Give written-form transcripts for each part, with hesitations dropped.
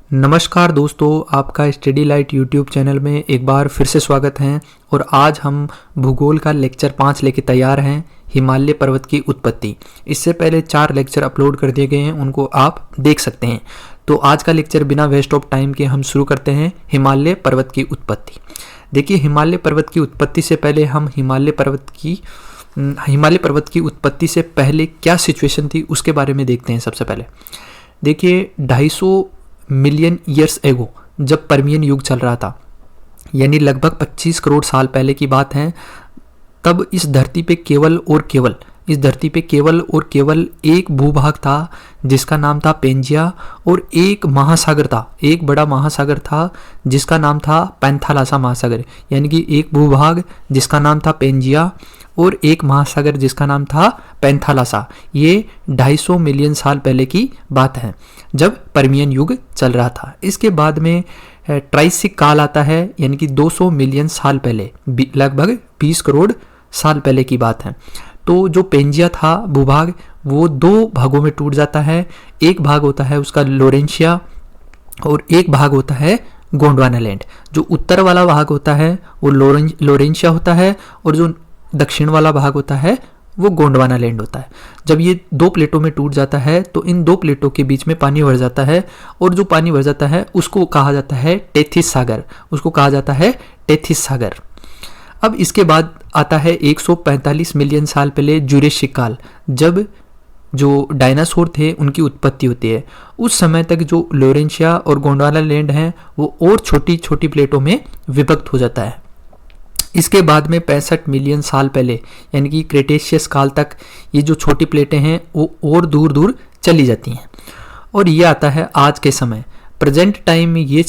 नमस्कार दोस्तों, आपका स्टडी लाइट यूट्यूब चैनल में एक बार फिर से स्वागत है। और आज हम भूगोल का लेक्चर 5 लेके तैयार हैं, हिमालय पर्वत की उत्पत्ति। इससे पहले 4 लेक्चर अपलोड कर दिए गए हैं, उनको आप देख सकते हैं। तो आज का लेक्चर बिना वेस्ट ऑफ टाइम के हम शुरू करते हैं हिमालय पर्वत की उत्पत्ति। देखिए, हिमालय पर्वत की उत्पत्ति से पहले हम हिमालय पर्वत की उत्पत्ति से पहले क्या सिचुएशन थी उसके बारे में देखते हैं। सबसे पहले देखिए, 250 मिलियन ईयर्स एगो जब पर्मियन युग चल रहा था, यानी लगभग 25 करोड़ साल पहले की बात है, तब इस धरती पे केवल और केवल एक भूभाग था जिसका नाम था पेंजिया, और एक महासागर था, एक बड़ा महासागर था जिसका नाम था पैंथालासा महासागर। यानी कि एक भूभाग जिसका नाम था पेंजिया और एक महासागर जिसका नाम था पैंथालासा। ये 250 मिलियन साल पहले की बात है जब पर्मियन युग चल रहा था। इसके बाद में ट्राइसिक काल आता है, यानी कि 200 मिलियन साल पहले, लगभग 20 करोड़ साल पहले की बात है। तो जो पेंजिया था भूभाग, वो 2 भागों में टूट जाता है। एक भाग होता है उसका लोरेंशिया और एक भाग होता है गोंडवाना लैंड। जो उत्तर वाला भाग होता है वो लोरेंशिया होता है और जो दक्षिण वाला भाग होता है वो गोंडवाना लैंड होता है। जब ये 2 प्लेटों में टूट जाता है तो इन 2 प्लेटों के बीच में पानी भर जाता है, और जो पानी भर जाता है उसको कहा जाता है टेथिस सागर। अब इसके बाद आता है 145 मिलियन साल पहले जुरेसिक काल, जब जो डायनासोर थे उनकी उत्पत्ति होती है। उस समय तक जो लोरेंशिया और गोंडवाना लैंड है वो और छोटी छोटी प्लेटों में विभक्त हो जाता है। इसके बाद में 65 मिलियन साल पहले, यानी कि क्रेटेशियस काल तक, ये जो छोटी प्लेटें हैं वो और दूर दूर चली जाती हैं। और ये आता है आज के समय, प्रेजेंट टाइम में ये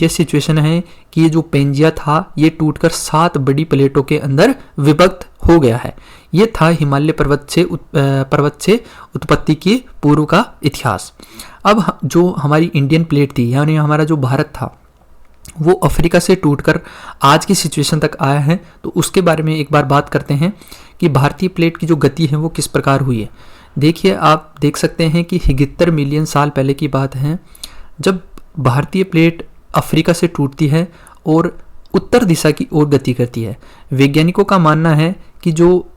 सिचुएशन है कि ये जो पेंजिया था ये टूटकर 7 बड़ी प्लेटों के अंदर विभक्त हो गया है। ये था हिमालय पर्वत से उत्पत्ति के पूर्व का इतिहास। अब जो हमारी इंडियन प्लेट थी, यानी हमारा जो भारत था, वो अफ्रीका से टूटकर आज की सिचुएशन तक आया है। तो उसके बारे में एक बार बात करते हैं कि भारतीय प्लेट की जो गति है वो किस प्रकार हुई है। देखिए, आप देख सकते हैं कि 71 मिलियन साल पहले की बात है जब भारतीय प्लेट अफ्रीका से टूटती है और उत्तर दिशा की ओर गति करती है। वैज्ञानिकों का मानना है कि जो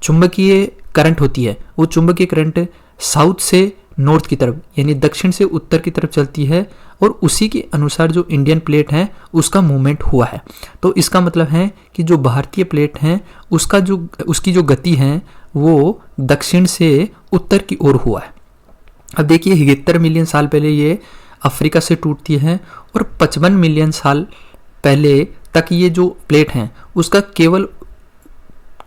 चुंबकीय करंट होती है वो चुंबकीय करंट साउथ से नॉर्थ की तरफ, यानी दक्षिण से उत्तर की तरफ चलती है, और उसी के अनुसार जो इंडियन प्लेट है उसका मूवमेंट हुआ है। तो इसका मतलब है कि जो भारतीय प्लेट है उसकी जो गति है वो दक्षिण से उत्तर की ओर हुआ है। अब देखिए, 71 मिलियन साल पहले ये अफ्रीका से टूटती है, और 55 मिलियन साल पहले तक ये जो प्लेट है उसका केवल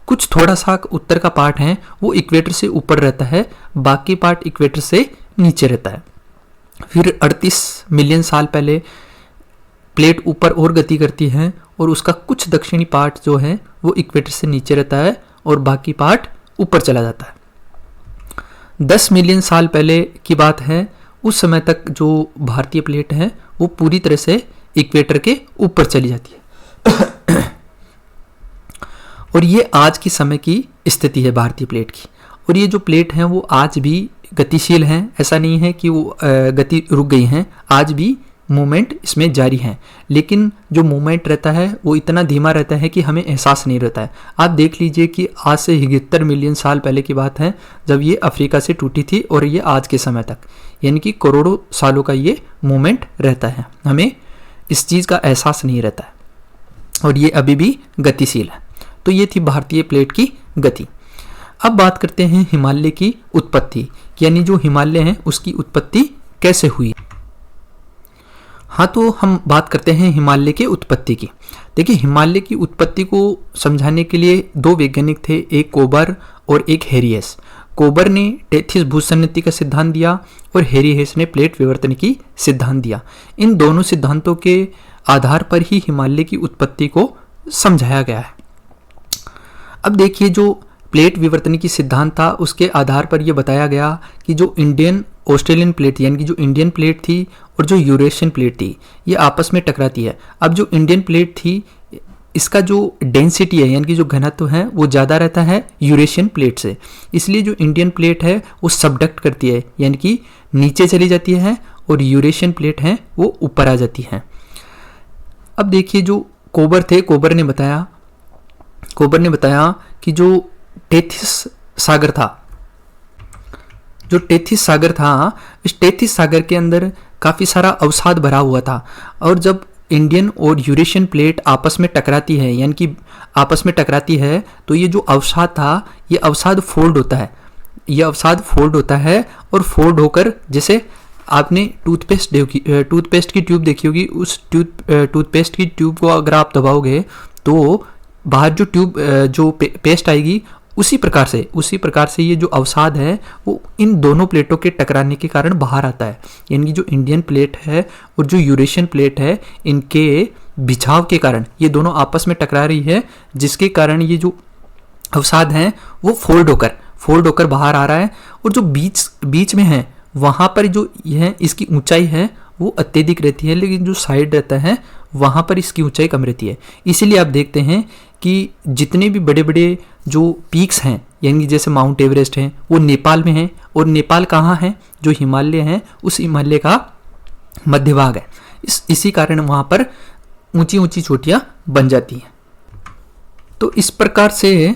कुछ थोड़ा सा उत्तर का पार्ट है वो इक्वेटर से ऊपर रहता है, बाकी पार्ट इक्वेटर से नीचे रहता है। फिर 38 मिलियन साल पहले प्लेट ऊपर और गति करती है, और उसका कुछ दक्षिणी पार्ट जो है वो इक्वेटर से नीचे रहता है और बाकी पार्ट ऊपर चला जाता है। 10 मिलियन साल पहले की बात है, उस समय तक जो भारतीय प्लेट है वो पूरी तरह से इक्वेटर के ऊपर चली जाती है। और ये आज की समय की स्थिति है भारतीय प्लेट की। और ये जो प्लेट है वो आज भी गतिशील हैं, ऐसा नहीं है कि वो गति रुक गई हैं, आज भी मूवमेंट इसमें जारी है। लेकिन जो मूवमेंट रहता है वो इतना धीमा रहता है कि हमें एहसास नहीं रहता है। आप देख लीजिए कि आज से 71 मिलियन साल पहले की बात है जब ये अफ्रीका से टूटी थी, और ये आज के समय तक, यानी कि करोड़ों सालों का ये मूवमेंट रहता है, हमें इस चीज़ का एहसास नहीं रहता है, और ये अभी भी गतिशील है। तो ये थी भारतीय प्लेट की गति। अब बात करते हैं हिमालय की उत्पत्ति, यानी जो हिमालय है उसकी उत्पत्ति कैसे हुई। हाँ, तो हम बात करते हैं हिमालय के उत्पत्ति की। देखिए, हिमालय की उत्पत्ति को समझाने के लिए 2 वैज्ञानिक थे, एक कोबर और एक हेरियस। कोबर ने टेथिस भूसन्निधि का सिद्धांत दिया और हेरियस ने प्लेट विवर्तन की सिद्धांत दिया। इन दोनों सिद्धांतों के आधार पर ही हिमालय की उत्पत्ति को समझाया गया है। अब देखिए, जो प्लेट विवर्तन की सिद्धांत था उसके आधार पर यह बताया गया कि जो इंडियन ऑस्ट्रेलियन प्लेट थी, यानी कि जो इंडियन प्लेट थी और जो यूरेशियन प्लेट थी, ये आपस में टकराती है। अब जो इंडियन प्लेट थी इसका जो डेंसिटी है, यानी कि जो घनत्व है वो ज़्यादा रहता है यूरेशियन प्लेट से, इसलिए जो इंडियन प्लेट है वो सबडक्ट करती है, यानी कि नीचे चली जाती है और यूरेशियन प्लेट हैं वो ऊपर आ जाती हैं। अब देखिए जो कोबर थे, कोबर ने बताया कि जो टेथिस सागर था, इस टेथिस सागर के अंदर काफ़ी सारा अवसाद भरा हुआ था, और जब इंडियन और यूरेशियन प्लेट आपस में टकराती है, यानी कि आपस में टकराती है, तो ये जो अवसाद था, ये अवसाद फोल्ड होता है, और फोल्ड होकर, जैसे आपने टूथपेस्ट की ट्यूब देखी होगी, उस टूथपेस्ट की ट्यूब को अगर आप दबाओगे तो बाहर जो ट्यूब जो पेस्ट आएगी, उसी प्रकार से ये जो अवसाद है वो इन दोनों प्लेटों के टकराने के कारण बाहर आता है। यानी कि जो इंडियन प्लेट है और जो यूरेशियन प्लेट है, इनके बिछाव के कारण ये दोनों आपस में टकरा रही है, जिसके कारण ये जो अवसाद है वो फोल्ड होकर बाहर आ रहा है। और जो बीच में है वहाँ पर जो यह इसकी ऊंचाई है वो अत्यधिक रहती है, लेकिन जो साइड रहता है वहाँ पर इसकी ऊंचाई कम रहती है। इसीलिए आप देखते हैं कि जितने भी बड़े बड़े जो पीक्स हैं, यानी जैसे माउंट एवरेस्ट हैं, वो नेपाल में हैं, और नेपाल कहाँ है, जो हिमालय है उस हिमालय का मध्य भाग है। इसी कारण वहाँ पर ऊंची ऊंची चोटियाँ बन जाती हैं। तो इस प्रकार से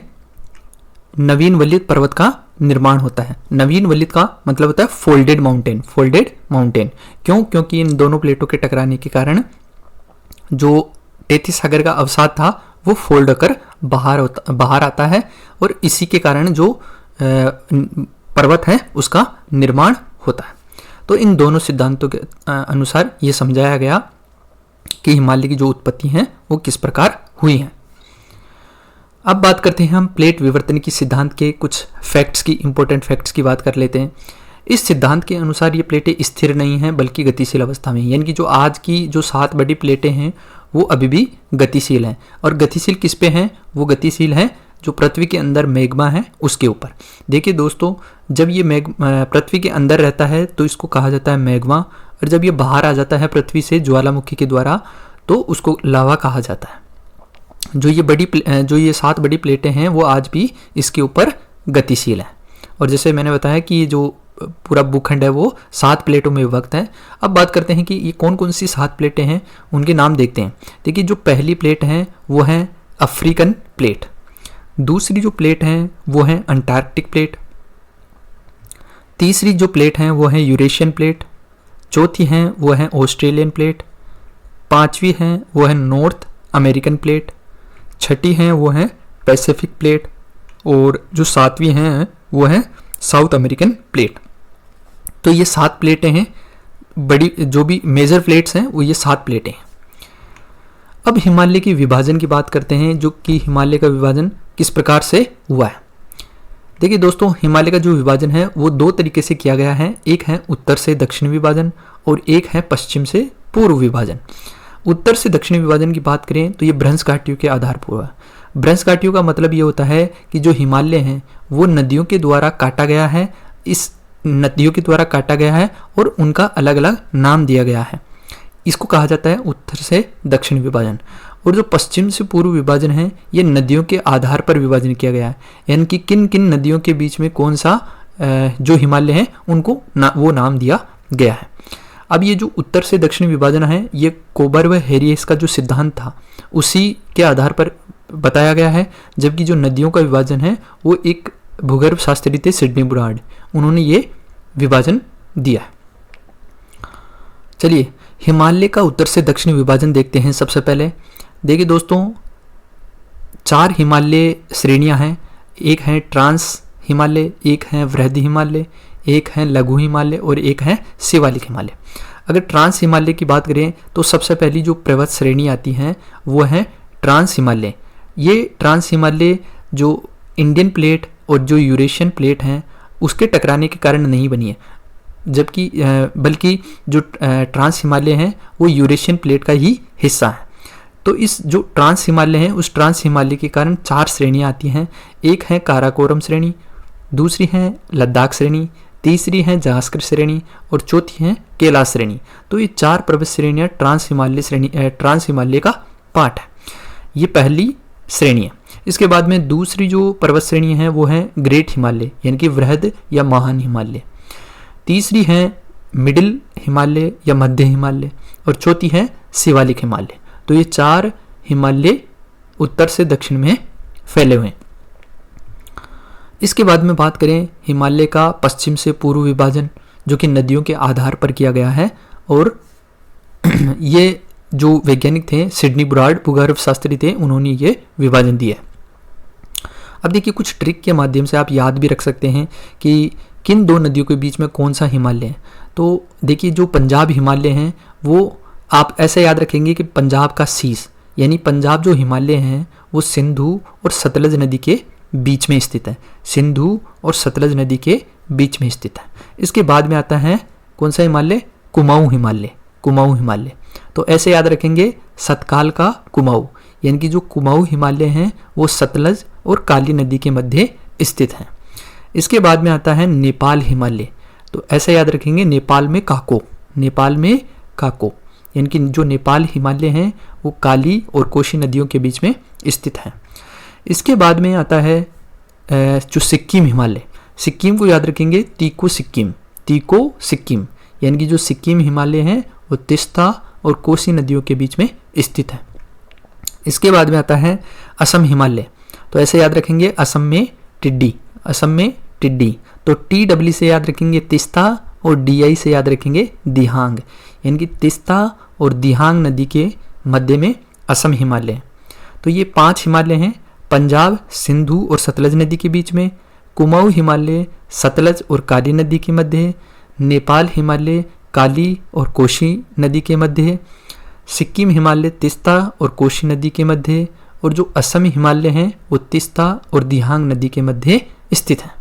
नवीन वलित पर्वत का निर्माण होता है। नवीन वलित का मतलब होता है फोल्डेड माउंटेन। क्यों? क्योंकि इन दोनों प्लेटों के टकराने के कारण जो टेथिस सागर का अवसाद था वो फोल्ड होकर बाहर आता है, और इसी के कारण जो पर्वत है उसका निर्माण होता है। तो इन दोनों सिद्धांतों के अनुसार ये समझाया गया कि हिमालय की जो उत्पत्ति है वो किस प्रकार हुई है। अब बात करते हैं हम प्लेट विवर्तन की सिद्धांत के कुछ फैक्ट्स की, इंपॉर्टेंट फैक्ट्स की बात कर लेते हैं। इस सिद्धांत के अनुसार ये प्लेटें स्थिर नहीं हैं बल्कि गतिशील अवस्था में, यानी कि जो आज की जो 7 बड़ी प्लेटें हैं वो अभी भी गतिशील हैं। और गतिशील किस पे हैं? वो गतिशील हैं जो पृथ्वी के अंदर मैग्मा है उसके ऊपर। देखिए दोस्तों, जब ये पृथ्वी के अंदर रहता है तो इसको कहा जाता है मैग्मा, और जब ये बाहर आ जाता है पृथ्वी से ज्वालामुखी के द्वारा तो उसको लावा कहा जाता है। जो ये 7 बड़ी प्लेटें हैं वो आज भी इसके ऊपर गतिशील हैं। और जैसे मैंने बताया कि ये जो पूरा भूखंड है वो 7 प्लेटों में विभक्त है। अब बात करते हैं कि ये कौन कौन सी 7 प्लेटें हैं, उनके नाम देखते हैं। देखिए, जो पहली प्लेट है वो है अफ्रीकन प्लेट, दूसरी जो प्लेट है वो है अंटार्कटिक प्लेट, तीसरी जो प्लेट है वो है यूरेशियन प्लेट, चौथी है वो है ऑस्ट्रेलियन प्लेट, पांचवी है वो है नॉर्थ अमेरिकन प्लेट, छठी है वो है पैसिफिक प्लेट, और जो 7वीं है वो है साउथ अमेरिकन प्लेट। तो ये 7 प्लेटें हैं, बड़ी जो भी मेजर प्लेट्स हैं वो ये 7 प्लेटें हैं। अब हिमालय के विभाजन की बात करते हैं, जो कि हिमालय का विभाजन किस प्रकार से हुआ है। देखिए दोस्तों, हिमालय का जो विभाजन है वो 2 तरीके से किया गया है। एक है उत्तर से दक्षिण विभाजन और एक है पश्चिम से पूर्व विभाजन। उत्तर से दक्षिण विभाजन की बात करें तो ये भ्रंश घाटियों के आधार पर हुआ। भ्रंश घाटियों का मतलब ये होता है कि जो हिमालय हैं वो नदियों के द्वारा काटा गया है, इस नदियों के द्वारा काटा गया है और उनका अलग अलग नाम दिया गया है। इसको कहा जाता है उत्तर से दक्षिण विभाजन। और जो पश्चिम से पूर्व विभाजन है ये नदियों के आधार पर विभाजन किया गया है, यानी कि किन किन नदियों के बीच में कौन सा जो हिमालय है उनको वो नाम दिया गया है। अब ये जो उत्तर से दक्षिण विभाजन है ये कोबर व हेरियस का जो सिद्धांत था उसी के आधार पर बताया गया है, जबकि जो नदियों का विभाजन है वो एक भूगर्भ शास्त्री थे सिडनी बुराड, उन्होंने ये विभाजन दिया है। चलिए हिमालय का उत्तर से दक्षिण विभाजन देखते हैं। सबसे पहले देखिए दोस्तों, 4 हिमालय श्रेणियां हैं। एक है ट्रांस हिमालय, एक है वृहद हिमालय, एक है लघु हिमालय और एक है शिवालिक हिमालय। अगर ट्रांस हिमालय की बात करें तो सबसे पहली जो पर्वत श्रेणी आती है वो है ट्रांस हिमालय। ये ट्रांस हिमालय जो इंडियन प्लेट और जो यूरेशियन प्लेट हैं उसके टकराने के कारण नहीं बनी है, जबकि बल्कि जो ट्रांस हिमालय है वो यूरेशियन प्लेट का ही हिस्सा है। तो इस जो ट्रांस हिमालय है उस ट्रांस हिमालय के कारण 4 श्रेणियाँ आती हैं। एक है काराकोरम श्रेणी, दूसरी है लद्दाख श्रेणी, तीसरी है जास्कर श्रेणी और चौथी है कैलाश श्रेणी। तो ये 4 पर्वत श्रेणियाँ ट्रांस हिमालय का पार्ट है। ये पहली श्रेणी है। इसके बाद में दूसरी जो पर्वत श्रेणी है वो है ग्रेट हिमालय, यानी कि वृहद या महान हिमालय। तीसरी है मिडिल हिमालय या मध्य हिमालय, और चौथी है शिवालिक हिमालय। तो ये 4 हिमालय उत्तर से दक्षिण में फैले हुए हैं। इसके बाद में बात करें हिमालय का पश्चिम से पूर्व विभाजन, जो कि नदियों के आधार पर किया गया है, और ये जो वैज्ञानिक थे सिडनी ब्राड भूगर्भ शास्त्री थे, उन्होंने ये विभाजन दिया। अब देखिए कुछ ट्रिक के माध्यम से आप याद भी रख सकते हैं कि किन 2 नदियों के बीच में कौन सा हिमालय है। तो देखिए जो पंजाब हिमालय हैं वो आप ऐसे याद रखेंगे कि पंजाब का शीश, यानी पंजाब जो हिमालय हैं वो सिंधु और सतलज नदी के बीच में स्थित है, सिंधु और सतलज नदी के बीच में स्थित है। इसके बाद में आता है कौन सा हिमालय, कुमाऊं हिमालय, कुमाऊं हिमालय। तो ऐसे याद रखेंगे सतकाल का कुमाऊं, यानी कि जो कुमाऊं हिमालय हैं वो सतलज और काली नदी के मध्य स्थित हैं। इसके बाद में आता है नेपाल हिमालय। तो ऐसे याद रखेंगे नेपाल में काको, नेपाल में काको, यानी कि जो नेपाल हिमालय हैं वो काली और कोशी नदियों के बीच में स्थित हैं। इसके बाद में आता है जो सिक्किम हिमालय, सिक्किम को याद रखेंगे तीको सिक्किम, तीको सिक्किम, यानी कि जो सिक्किम हिमालय हैं वो तीस्ता और कोसी नदियों के बीच में स्थित है। इसके बाद में आता है असम हिमालय। तो ऐसे याद रखेंगे असम में टिड्डी, असम में टिड्डी। तो TW से याद रखेंगे तीस्ता और DI से याद रखेंगे दिहांग, यानी कि तीस्ता और दिहांग नदी के मध्य में असम हिमालय। तो ये 5 हिमालय हैं, पंजाब सिंधु और सतलज नदी के बीच में, कुमाऊं हिमालय सतलज और काली नदी के मध्य, नेपाल हिमालय काली और कोशी नदी के मध्य, सिक्किम हिमालय तीस्ता और कोशी नदी के मध्य, और जो असम हिमालय हैं वो तीस्ता और दिहांग नदी के मध्य स्थित हैं।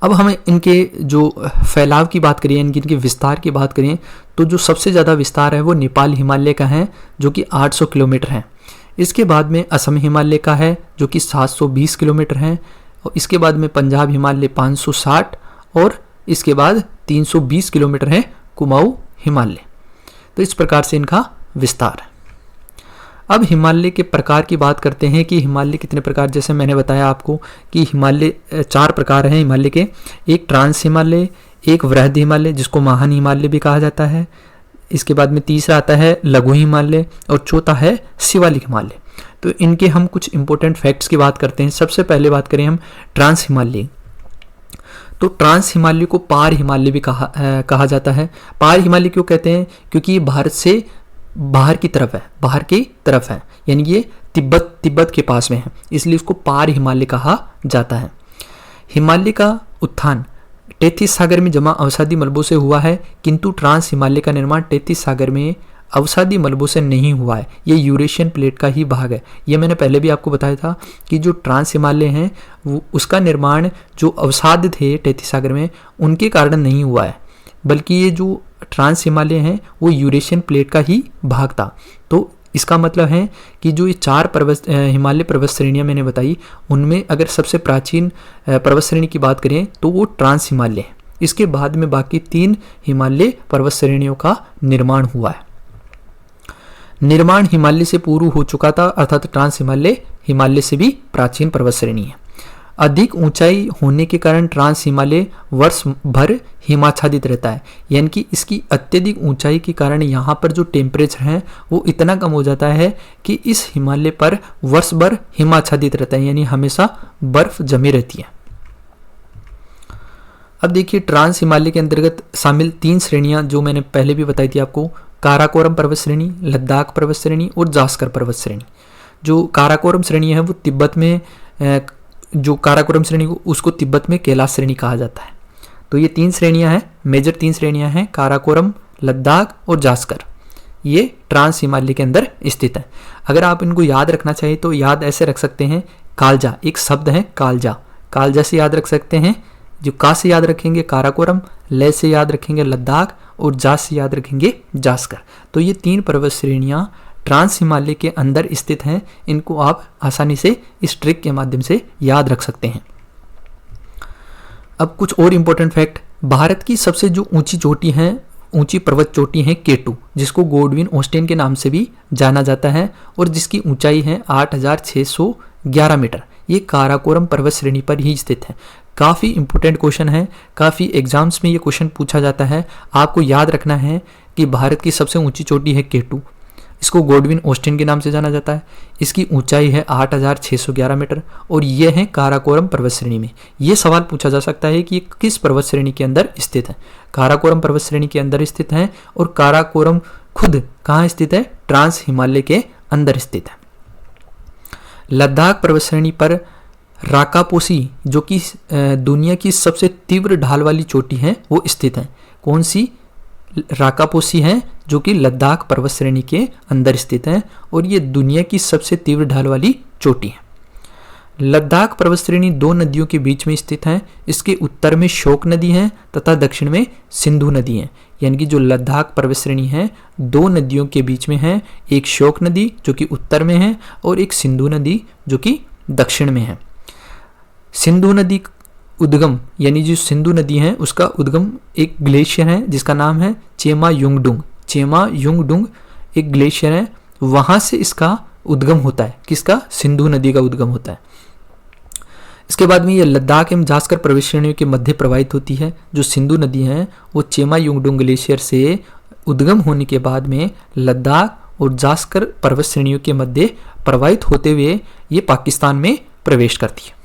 अब हम इनके जो फैलाव की बात करें, इनके विस्तार की बात करें, तो जो सबसे ज़्यादा विस्तार है वो नेपाल हिमालय का है जो कि 800 किलोमीटर है। इसके बाद में असम हिमालय का है जो कि 720 किलोमीटर है, और इसके बाद में पंजाब हिमालय 560, और इसके बाद 320 किलोमीटर है कुमाऊं हिमालय। तो इस प्रकार से इनका विस्तार है। अब हिमालय के प्रकार की बात करते हैं कि हिमालय कितने प्रकार, जैसे मैंने बताया आपको कि हिमालय 4 प्रकार हैं हिमालय के, एक ट्रांस हिमालय, एक वृहद हिमालय जिसको महान हिमालय भी कहा जाता है, इसके बाद में तीसरा आता है लघु हिमालय, और चौथा है शिवालिक हिमालय। तो इनके हम कुछ इंपॉर्टेंट फैक्ट्स की बात करते हैं। सबसे पहले बात करें हम ट्रांस हिमालय। तो ट्रांस हिमालय को पार हिमालय भी कहा जाता है। पार हिमालय क्यों कहते हैं, क्योंकि ये भारत से बाहर की तरफ है, बाहर की तरफ है, यानी ये तिब्बत के पास में है, इसलिए उसको पार हिमालय कहा जाता है। हिमालय का उत्थान टेथिस सागर में जमा अवसादी मलबों से हुआ है, किंतु ट्रांस हिमालय का निर्माण टेथिस सागर में अवसादी मलबों से नहीं हुआ है, ये यूरेशियन प्लेट का ही भाग है। ये मैंने पहले भी आपको बताया था कि जो ट्रांस हिमालय हैं वो उसका निर्माण जो अवसाद थे टेथिस सागर में उनके कारण नहीं हुआ है, बल्कि ये जो ट्रांस हिमालय हैं वो यूरेशियन प्लेट का ही भाग था। तो इसका मतलब है कि जो ये 4 हिमालय पर्वत श्रेणियाँ मैंने बताई, उनमें अगर सबसे प्राचीन पर्वत श्रेणी की बात करें तो वो ट्रांस हिमालय है। इसके बाद में बाकी 3 हिमालय पर्वत श्रेणियों का निर्माण हुआ है। निर्माण हिमालय से पूर्व हो चुका था, अर्थात ट्रांस हिमालय हिमालय से भी प्राचीन पर्वत श्रेणी है। अधिक ऊंचाई होने के कारण ट्रांस हिमालय वर्ष भर हिमाच्छादित रहता है, यानी कि इसकी अत्यधिक ऊंचाई के कारण यहाँ पर जो टेम्परेचर है वो इतना कम हो जाता है कि इस हिमालय पर वर्ष भर हिमाच्छादित रहता है, यानी हमेशा बर्फ जमी रहती है। अब देखिए ट्रांस हिमालय के अंतर्गत शामिल 3 श्रेणियां जो मैंने पहले भी बताई थी आपको, काराकोरम पर्वत श्रेणी, लद्दाख पर्वत श्रेणी और जास्कर पर्वत श्रेणी। जो काराकोरम श्रेणी है वो तिब्बत में, जो काराकोरम श्रेणी को उसको तिब्बत में कैलाश श्रेणी कहा जाता है। तो ये 3 श्रेणियां हैं, मेजर 3 श्रेणियां हैं, काराकोरम, लद्दाख और जास्कर। ये ट्रांस हिमालय के अंदर स्थित है। अगर आप इनको याद रखना चाहिए तो याद ऐसे रख सकते हैं, कालजा एक शब्द है, कालजा, कालजा से याद रख सकते हैं। जो का से याद रखेंगे काराकोरम, ले से याद रखेंगे लद्दाख और जा से याद रखेंगे जास्कर। तो ये 3 पर्वत श्रेणियां ट्रांस हिमालय के अंदर स्थित हैं। इनको आप आसानी से इस ट्रिक के माध्यम से याद रख सकते हैं। अब कुछ और इंपॉर्टेंट फैक्ट, भारत की सबसे जो ऊंची चोटी है, ऊंची पर्वत चोटी है K2, जिसको गोडविन ऑस्टेन के नाम से भी जाना जाता है और जिसकी ऊंचाई है 8611 मीटर। ये काराकोरम पर्वत श्रेणी पर ही स्थित है। काफ़ी इंपॉर्टेंट क्वेश्चन है, काफ़ी एग्जाम्स में ये क्वेश्चन पूछा जाता है। आपको याद रखना है कि भारत की सबसे ऊंची चोटी है K2, इसको गॉडविन ऑस्टिन के नाम से जाना जाता है। इसकी ऊंचाई है 8,611 मीटर और ये है काराकोरम पर्वत श्रेणी में। ये सवाल पूछा जा सकता है कि ये किस पर्वत श्रेणी के अंदर स्थित है। काराकोरम पर्वत श्रेणी के अंदर स्थित है और काराकोरम खुद कहाँ स्थित है, ट्रांस हिमालय के अंदर स्थित है। लद्दाख पर्वत श्रेणी पर राकापोसी जो कि दुनिया की सबसे तीव्र ढाल वाली चोटी है वो स्थित है। कौन सी? राकापोसी है जो कि लद्दाख पर्वत श्रेणी के अंदर स्थित है और ये दुनिया की सबसे तीव्र ढाल वाली चोटी है। लद्दाख पर्वत श्रेणी दो नदियों के बीच में स्थित है। इसके उत्तर में शोक नदी है तथा दक्षिण में सिंधु नदी है। यानी कि जो लद्दाख पर्वत श्रेणी है दो नदियों के बीच में है, एक शोक नदी जो कि उत्तर में है और एक सिंधु नदी जो कि दक्षिण में है। सिंधु नदी उद्गम यानी जो सिंधु नदी है उसका उद्गम एक ग्लेशियर है जिसका नाम है चेमा युंगडुंग। चेमा युंगडुंग एक ग्लेशियर है, वहां से इसका उद्गम होता है। किसका? सिंधु नदी का उद्गम होता है। इसके बाद में ये लद्दाख एवं जास्कर पर्वत श्रेणियों के मध्य प्रवाहित होती है। जो सिंधु नदी है वो चेमा युंगडुंग ग्लेशियर से उद्गम होने के बाद में लद्दाख और जास्कर पर्वत श्रेणियों के मध्य प्रवाहित होते हुए ये पाकिस्तान में प्रवेश करती है।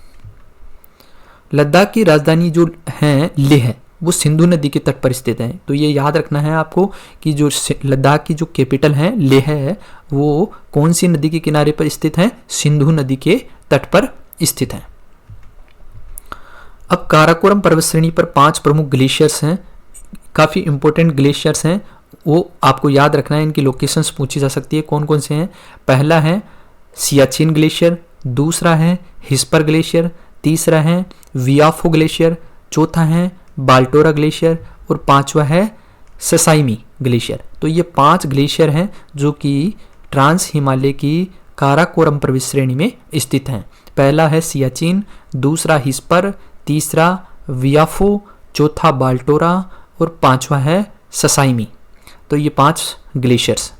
लद्दाख की राजधानी जो है लेह है वो सिंधु नदी के तट पर स्थित है। तो ये याद रखना है आपको कि जो लद्दाख की जो कैपिटल है लेह है वो कौन सी नदी के किनारे पर स्थित है? सिंधु नदी के तट पर स्थित है। अब काराकोरम पर्वत श्रेणी पर 5 प्रमुख ग्लेशियर्स हैं, काफ़ी इंपॉर्टेंट ग्लेशियर्स हैं, वो आपको याद रखना है। इनकी लोकेशंस पूछी जा सकती है, कौन कौन से हैं। पहला है सियाचिन ग्लेशियर, दूसरा है हिस्पर ग्लेशियर, तीसरा है वियाफो ग्लेशियर, चौथा है बाल्टोरा ग्लेशियर और पांचवा है ससाइमी ग्लेशियर। तो ये 5 ग्लेशियर हैं जो कि ट्रांस हिमालय की काराकोरम पर्वत श्रेणी में स्थित हैं। पहला है सियाचिन, दूसरा हिस्पर, तीसरा वियाफो, चौथा बाल्टोरा और पांचवा है ससाइमी। तो ये 5 ग्लेशियर्स।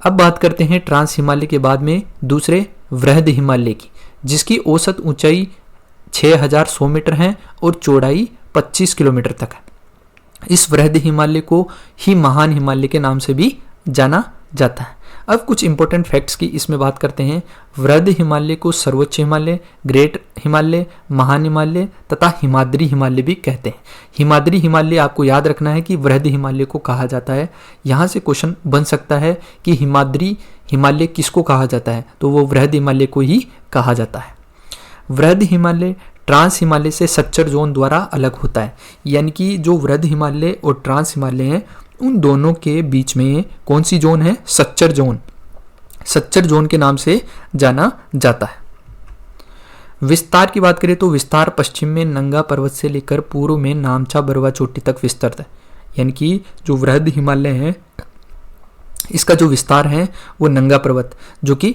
अब बात करते हैं ट्रांस हिमालय के बाद में दूसरे वृहद हिमालय की, जिसकी औसत ऊंचाई 6,100 मीटर है और चौड़ाई 25 किलोमीटर तक है। इस वृहद हिमालय को ही महान हिमालय के नाम से भी जाना जाता है। अब कुछ इंपॉर्टेंट फैक्ट्स की इसमें बात करते हैं। वृहद हिमालय को सर्वोच्च हिमालय, ग्रेट हिमालय, महान हिमालय तथा हिमाद्री हिमालय भी कहते हैं। हिमाद्री हिमालय आपको याद रखना है कि वृहद हिमालय को कहा जाता है। यहाँ से क्वेश्चन बन सकता है कि हिमाद्री हिमालय किसको कहा जाता है, तो वो वृहद हिमालय को ही कहा जाता है। वृहद हिमालय ट्रांस हिमालय से सच्चर जोन द्वारा अलग होता है। यानी कि जो वृहद हिमालय और ट्रांस हिमालय है उन दोनों के बीच में कौन सी जोन है? सच्चर जोन। सच्चर जोन के नाम से जाना जाता है। विस्तार की बात करें तो विस्तार पश्चिम में नंगा पर्वत से लेकर पूर्व में नामचा बरवा चोटी तक विस्तृत है। यानी कि जो वृहद हिमालय है इसका जो विस्तार है वो नंगा पर्वत जो कि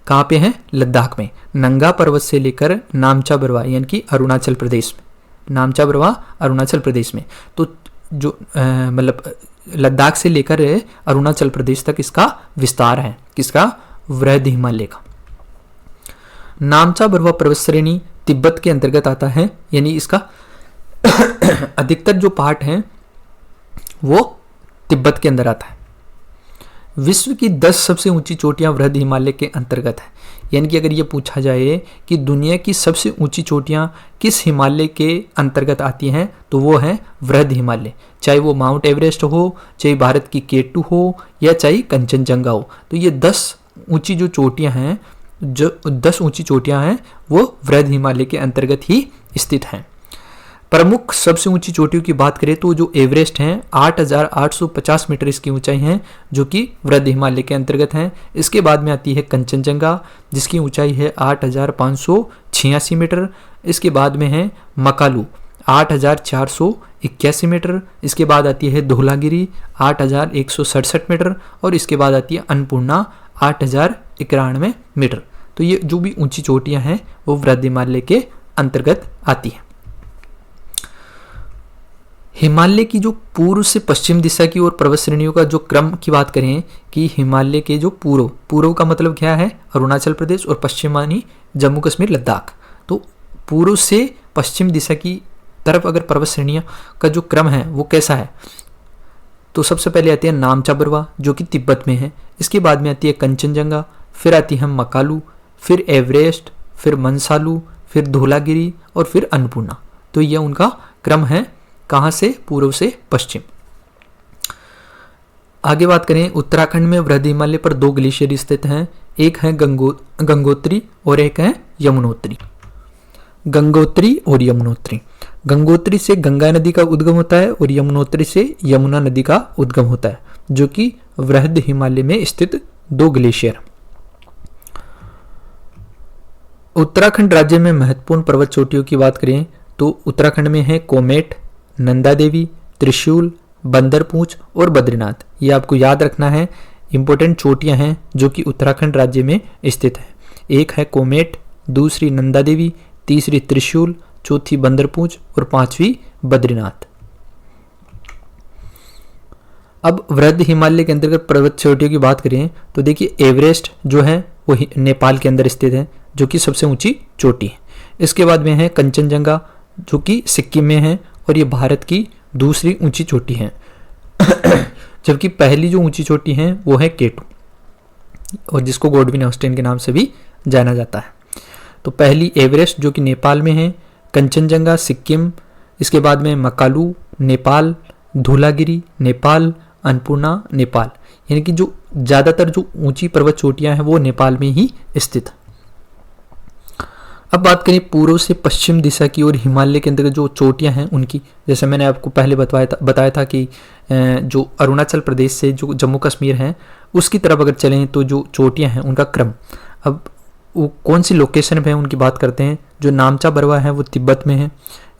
कहाँ पे है? लद्दाख में। नंगा पर्वत से लेकर नामचा बरवा यानी कि अरुणाचल प्रदेश में, नामचा बरवा अरुणाचल प्रदेश में। तो जो मतलब लद्दाख से लेकर अरुणाचल प्रदेश तक इसका विस्तार है। किसका? वृहद हिमालय का। नामचा बरवा पर्वत श्रेणी तिब्बत के अंतर्गत आता है। यानी इसका अधिकतर जो पार्ट है वो तिब्बत के अंदर आता है। विश्व की 10 सबसे ऊंची चोटियां वृहद हिमालय के अंतर्गत है। यानी कि अगर ये पूछा जाए कि दुनिया की सबसे ऊंची चोटियां किस हिमालय के अंतर्गत आती हैं तो वो है वृहद हिमालय। चाहे वो माउंट एवरेस्ट हो, चाहे भारत की K2 हो या चाहे कंचनजंगा हो। तो ये 10 ऊंची जो चोटियां हैं, जो 10 ऊंची चोटियां हैं वो वृहद हिमालय के अंतर्गत ही स्थित हैं। प्रमुख सबसे ऊंची चोटियों की बात करें तो जो एवरेस्ट हैं 8,850 मीटर इसकी ऊंचाई है जो कि वृहद हिमालय के अंतर्गत हैं। इसके बाद में आती है कंचनजंगा जिसकी ऊंचाई है 8,586 मीटर। इसके बाद में है मकालू 8,481 मीटर। इसके बाद आती है धौलागिरी 8,167 मीटर और इसके बाद आती है अन्नपूर्णा 8,091 मीटर। तो ये जो भी ऊंची चोटियां हैं वो वृहद हिमालय के अंतर्गत आती है। हिमालय की जो पूर्व से पश्चिम दिशा की ओर पर्वत श्रेणियों का जो क्रम की बात करें कि हिमालय के जो पूर्व का मतलब क्या है? अरुणाचल प्रदेश और पश्चिमानी जम्मू कश्मीर लद्दाख। तो पूर्व से पश्चिम दिशा की तरफ अगर पर्वत श्रेणियाँ का जो क्रम है वो कैसा है, तो सबसे पहले आती है नामचा बरवा जो कि तिब्बत में है, इसके बाद में आती है कंचनजंगा, फिर आती है मकालू, फिर एवरेस्ट, फिर मनसालू, फिर धौलागिरी और फिर अन्नपूर्णा। तो यह उनका क्रम है, कहाँ से, पूर्व से पश्चिम। आगे बात करें, उत्तराखंड में वृहद हिमालय पर 2 ग्लेशियर स्थित हैं, एक है गंगोत्री और एक है यमुनोत्री। गंगोत्री और यमुनोत्री, गंगोत्री से गंगा नदी का उद्गम होता है और यमुनोत्री से यमुना नदी का उद्गम होता है, जो कि वृहद हिमालय में स्थित 2 ग्लेशियर। उत्तराखंड राज्य में महत्वपूर्ण पर्वत चोटियों की बात करें तो उत्तराखंड में है कोमेट, नंदा देवी, त्रिशूल, बंदरपूंछ और बद्रीनाथ। ये आपको याद रखना है, इंपॉर्टेंट चोटियां हैं जो कि उत्तराखंड राज्य में स्थित है। एक है कोमेट, दूसरी नंदा देवी, तीसरी त्रिशूल, चौथी बंदरपूंछ और 5वीं बद्रीनाथ। अब वृहद हिमालय के अंतर्गत पर्वत चोटियों की बात करें तो देखिए, एवरेस्ट जो है वो नेपाल के अंदर स्थित है, जो कि सबसे ऊंची चोटी है। इसके बाद में है कंचनजंगा जो कि सिक्किम में है और ये भारत की दूसरी ऊंची चोटी है। जबकि पहली जो ऊंची चोटी है वो है केटू, और जिसको गॉडविन ऑस्टिन के नाम से भी जाना जाता है। तो पहली एवरेस्ट जो कि नेपाल में है, कंचनजंगा सिक्किम, इसके बाद में मकालू नेपाल, धौलागिरी नेपाल, अन्नपूर्णा नेपाल। यानी कि जो ज़्यादातर जो ऊंची पर्वत चोटियां हैं वो नेपाल में ही स्थित है। अब बात करें पूर्व से पश्चिम दिशा की और हिमालय के अंतर्गत जो चोटियां हैं उनकी, जैसे मैंने आपको पहले बताया था कि जो अरुणाचल प्रदेश से जो जम्मू कश्मीर है उसकी तरफ अगर चलें तो जो चोटियां हैं उनका क्रम, अब वो कौन सी लोकेशन पे है उनकी बात करते हैं। जो नामचा बरवा है वो तिब्बत में है,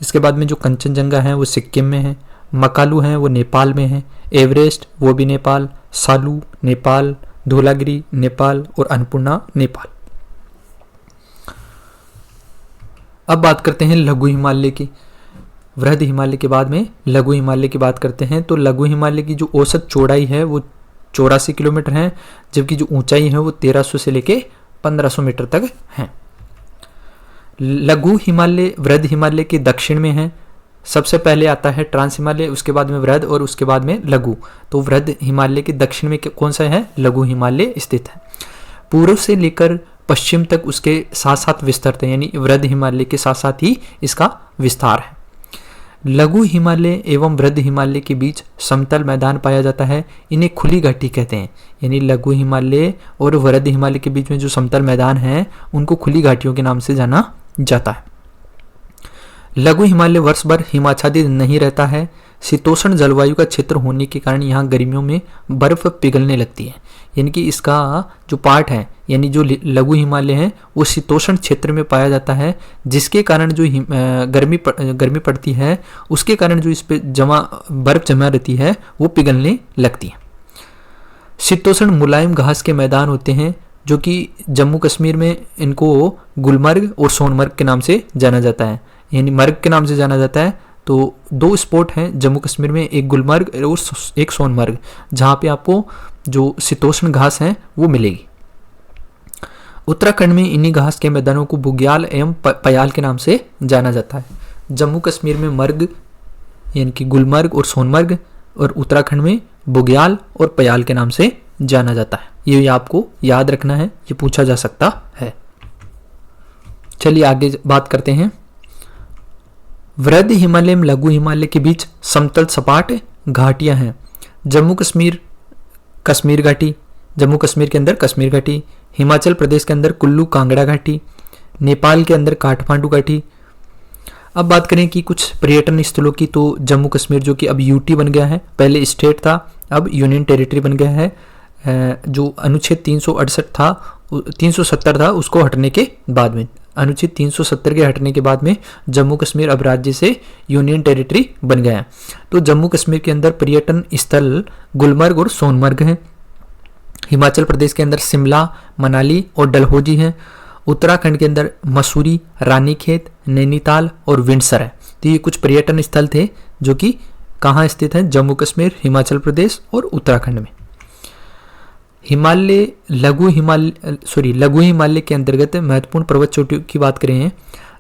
इसके बाद में जो कंचनजंगा है वो सिक्किम में है, मकालू है वो नेपाल में है, एवरेस्ट वो भी नेपाल, सालू नेपाल, धौलागिरी नेपाल और अन्नपूर्णा नेपाल। अब बात करते हैं लघु हिमालय की। वृहद हिमालय के बाद में लघु हिमालय की बात करते हैं तो लघु हिमालय की जो औसत चौड़ाई है वो 84 किलोमीटर है, जबकि जो ऊंचाई है वो 1300 से लेके 1500 मीटर तक है। लघु हिमालय वृहद हिमालय के दक्षिण में है। सबसे पहले आता है ट्रांस हिमालय, उसके बाद में वृहद और उसके बाद में लघु। तो वृहद हिमालय के दक्षिण में कौन सा है, लघु हिमालय स्थित है। पूर्व से लेकर पश्चिम तक उसके साथ साथ विस्तृत है, यानी वृहद हिमालय के साथ साथ ही इसका विस्तार है। लघु हिमालय एवं वृहद हिमालय के बीच समतल मैदान पाया जाता है, इन्हें खुली घाटी कहते हैं। यानी लघु हिमालय और वृहद हिमालय के बीच में जो समतल मैदान है उनको खुली घाटियों के नाम से जाना जाता है। लघु हिमालय वर्ष भर हिमाच्छादित नहीं रहता है। शीतोष्ण जलवायु का क्षेत्र होने के कारण यहाँ गर्मियों में बर्फ पिघलने लगती है। यानी कि इसका जो पार्ट है, यानी जो लघु हिमालय है वो शीतोष्ण क्षेत्र में पाया जाता है, जिसके कारण जो गर्मी पड़ती है उसके कारण जो इस पे बर्फ जमा रहती है वो पिघलने लगती है। शीतोष्ण मुलायम घास के मैदान होते हैं, जो कि जम्मू कश्मीर में इनको गुलमर्ग और सोनमर्ग के नाम से जाना जाता है। यानी मर्ग के नाम से जाना जाता है। तो 2 स्पॉट हैं जम्मू कश्मीर में, एक गुलमर्ग और एक सोनमर्ग, जहाँ पे आपको जो शीतोष्ण घास है वो मिलेगी। उत्तराखंड में इन्हीं घास के मैदानों को बुग्याल एवं पयाल के नाम से जाना जाता है। जम्मू कश्मीर में मर्ग यानी कि गुलमर्ग और सोनमर्ग, और उत्तराखंड में बुग्याल और पयाल के नाम से जाना जाता है। ये आपको याद रखना है, ये पूछा जा सकता है। चलिए आगे बात करते हैं। वृहद हिमालय एवं लघु हिमालय के बीच समतल सपाट घाटियां हैं। जम्मू कश्मीर कश्मीर घाटी, जम्मू कश्मीर के अंदर कश्मीर घाटी, हिमाचल प्रदेश के अंदर कुल्लू कांगड़ा घाटी, नेपाल के अंदर काठमांडू घाटी। अब बात करें कि कुछ पर्यटन स्थलों की, तो जम्मू कश्मीर जो कि अब यूटी बन गया है, पहले स्टेट था अब यूनियन टेरिटरी बन गया है। जो अनुच्छेद 370 था उसको हटने के बाद में, अनुच्छेद 370 के हटने के बाद में जम्मू कश्मीर अब राज्य से यूनियन टेरिटरी बन गया है। तो जम्मू कश्मीर के अंदर पर्यटन स्थल गुलमर्ग और सोनमर्ग हैं। हिमाचल प्रदेश के अंदर शिमला, मनाली और डलहौजी हैं। उत्तराखंड के अंदर मसूरी, रानीखेत, नैनीताल और विंडसर है। तो ये कुछ पर्यटन स्थल थे जो कि कहाँ स्थित हैं, जम्मू कश्मीर, हिमाचल प्रदेश और उत्तराखंड में। लघु हिमालय के अंतर्गत महत्वपूर्ण पर्वत चोटियों की बात करें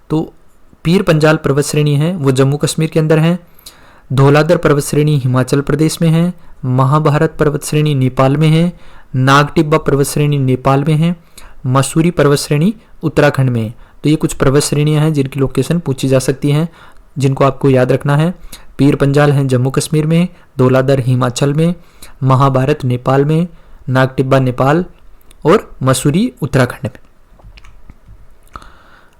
तो पीर पंजाल पर्वत श्रेणी है वो जम्मू कश्मीर के अंदर है। धौलाधर पर्वत श्रेणी हिमाचल प्रदेश में है। महाभारत पर्वत श्रेणी नेपाल में है। नागटिब्बा पर्वत श्रेणी नेपाल में है। मसूरी पर्वत श्रेणी उत्तराखंड में है। तो ये कुछ पर्वत श्रेणियां हैं जिनकी लोकेशन पूछी जा सकती हैं, जिनको आपको याद रखना है। पीर पंजाल है जम्मू कश्मीर में, धौलाधर हिमाचल में, महाभारत नेपाल में, नागटिब्बा नेपाल और मसूरी उत्तराखंड में।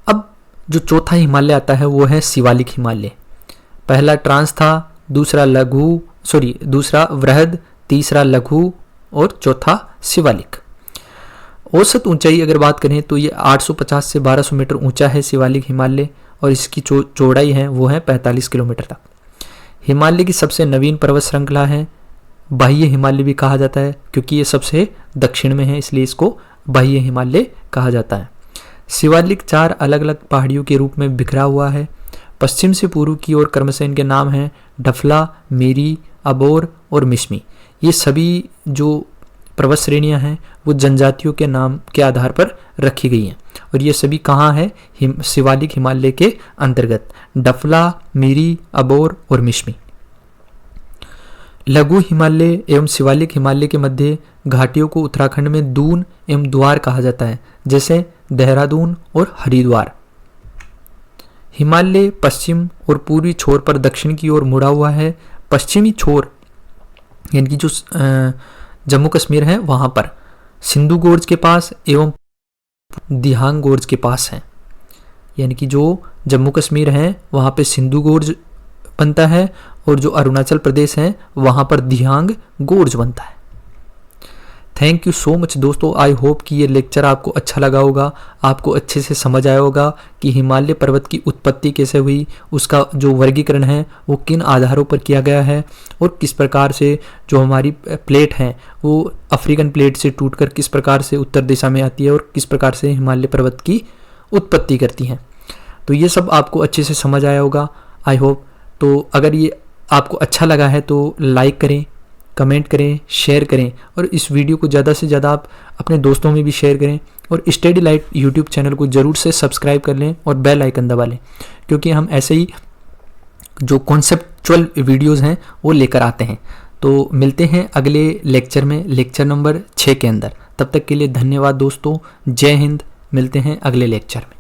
अब जो चौथा हिमालय आता है वो है शिवालिक हिमालय। पहला ट्रांस था, दूसरा वृहद, तीसरा लघु और चौथा शिवालिक। औसत ऊंचाई अगर बात करें तो ये 850 से 1200 मीटर ऊंचा है शिवालिक हिमालय, और इसकी चौड़ाई है वो है 45 किलोमीटर तक। हिमालय की सबसे नवीन पर्वत श्रृंखला है, बाह्य हिमालय भी कहा जाता है, क्योंकि ये सबसे दक्षिण में है इसलिए इसको बाह्य हिमालय कहा जाता है। शिवालिक 4 अलग अलग पहाड़ियों के रूप में बिखरा हुआ है। पश्चिम से पूर्व की ओर क्रमशः इनके नाम हैं डफला, मेरी, अबोर और मिश्मी। ये सभी जो पर्वत श्रेणियां हैं वो जनजातियों के नाम के आधार पर रखी गई हैं, और ये सभी कहाँ है? शिवालिक हिमालय के अंतर्गत, डफला, मेरी, अबोर और मिश्मी। लघु हिमालय एवं शिवालिक हिमालय के मध्य घाटियों को उत्तराखंड में दून एवं द्वार कहा जाता है, जैसे देहरादून और हरिद्वार। हिमालय पश्चिम और पूर्वी छोर पर दक्षिण की ओर मुड़ा हुआ है। पश्चिमी छोर यानी कि जो जम्मू कश्मीर है वहां पर सिंधु गोर्ज के पास एवं दिहांग गोर्ज के पास है। यानी कि जो जम्मू कश्मीर है वहां पे सिंधु गोर्ज बनता है, और जो अरुणाचल प्रदेश है वहां पर दिहांग गोर्ज बनता है। थैंक यू सो मच दोस्तों। आई होप कि ये लेक्चर आपको अच्छा लगा होगा, आपको अच्छे से समझ आया होगा कि हिमालय पर्वत की उत्पत्ति कैसे हुई, उसका जो वर्गीकरण है वो किन आधारों पर किया गया है, और किस प्रकार से जो हमारी प्लेट है वो अफ्रीकन प्लेट से टूटकर किस प्रकार से उत्तर दिशा में आती है, और किस प्रकार से हिमालय पर्वत की उत्पत्ति करती है। तो ये सब आपको अच्छे से समझ आया होगा आई होप। तो अगर ये आपको अच्छा लगा है तो लाइक करें, कमेंट करें, शेयर करें, और इस वीडियो को ज़्यादा से ज़्यादा आप अपने दोस्तों में भी शेयर करें, और स्टडी लाइट यूट्यूब चैनल को ज़रूर से सब्सक्राइब कर लें और बेल आइकन दबा लें, क्योंकि हम ऐसे ही जो कॉन्सेप्चुअल वीडियोज़ हैं वो लेकर आते हैं। तो मिलते हैं अगले लेक्चर में, लेक्चर नंबर 6 के अंदर। तब तक के लिए धन्यवाद दोस्तों। जय हिंद। मिलते हैं अगले लेक्चर में।